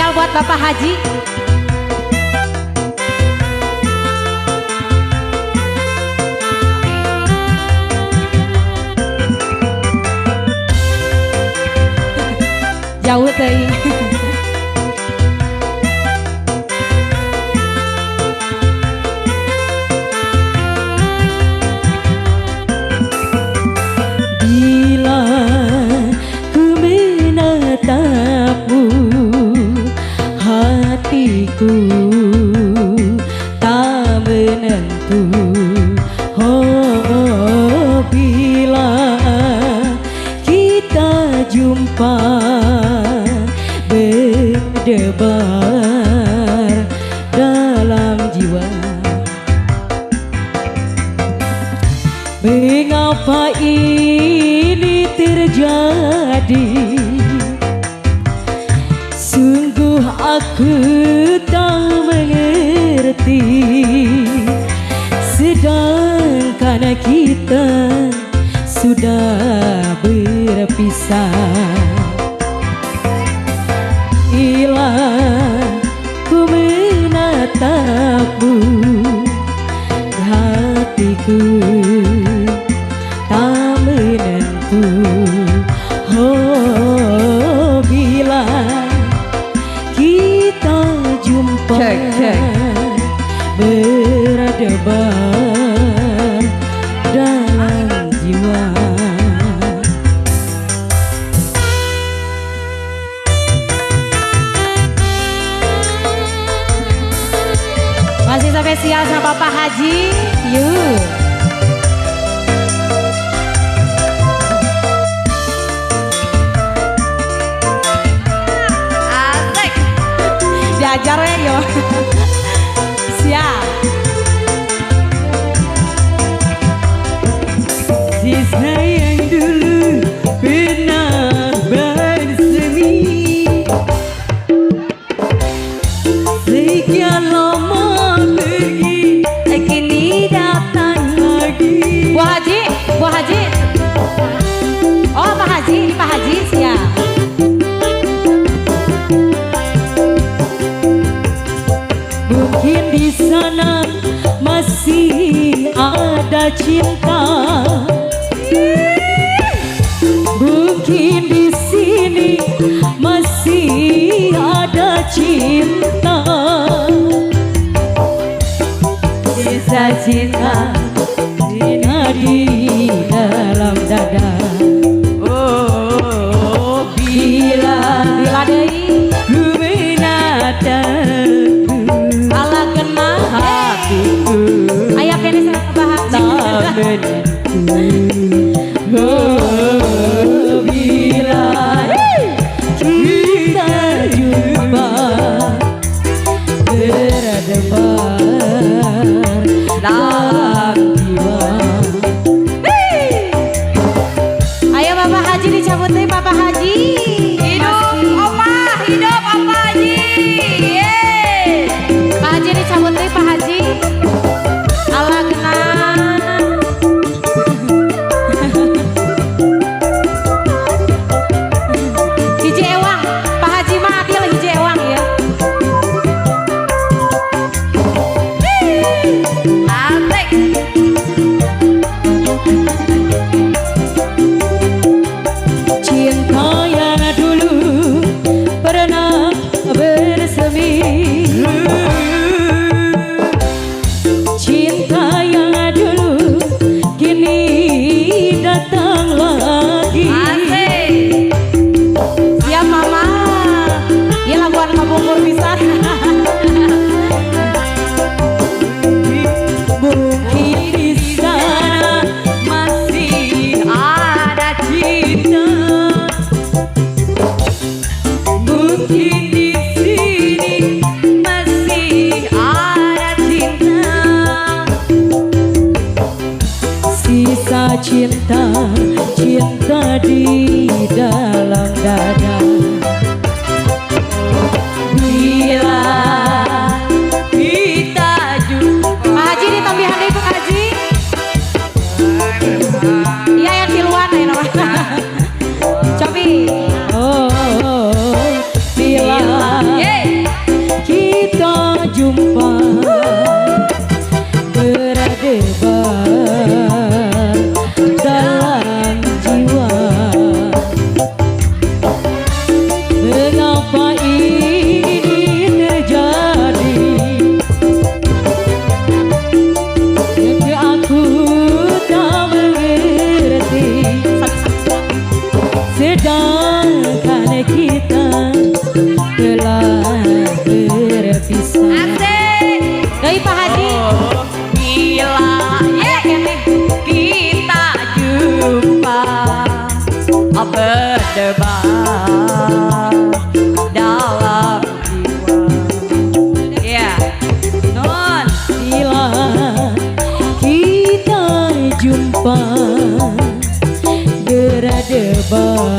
Spesial buat Bapak Haji. Jauh teuing. Bila ku menatapmu, hatiku tak menentu. Oh, bila kita jumpa berdebar dalam jiwa. Mengapa ini terjadi? Sungguh aku tak mengerti. Sedangkan kita sudah berpisah. Bila ku menatapmu, hatiku tak menentu. Oh, bila kita jumpa berdebar dalam jiwa. Masih spesial sama Bapak Haji. Yuk. Asik. Diajar ya yo. Siap. Sisa yang dulu pernah bersemi, sekian lama pergi, kini datang lagi. Bu Haji, Bu Haji. Oh, Pak Haji, ini Pak Haji, siap. Mungkin di sana masih ada cinta, mungkin di sini masih ada cinta. Sisa cinta di dalam dada. Oh, bila deui ku menatapmu, ala kena hatiku aya kene sareng Pak Haji. tak menentu. Oh, bila kita jumpa berdebar dalam jiwa. Ayo Bapak Haji dicabut deh Bapak Haji. Hidup Opa, hidup Opa Haji. Yeay. Pak Haji dicabut deh Pak Haji. Ala kena. Hiji ewang, Pak Haji mah adil hiji ewang ya. Asik. Cinta sedangkan kita telah berpisah. Asik. Doi Pak Haji. Bila kita jumpa berdebar dalam jiwa. Ya, non. Bila kita jumpa berdebar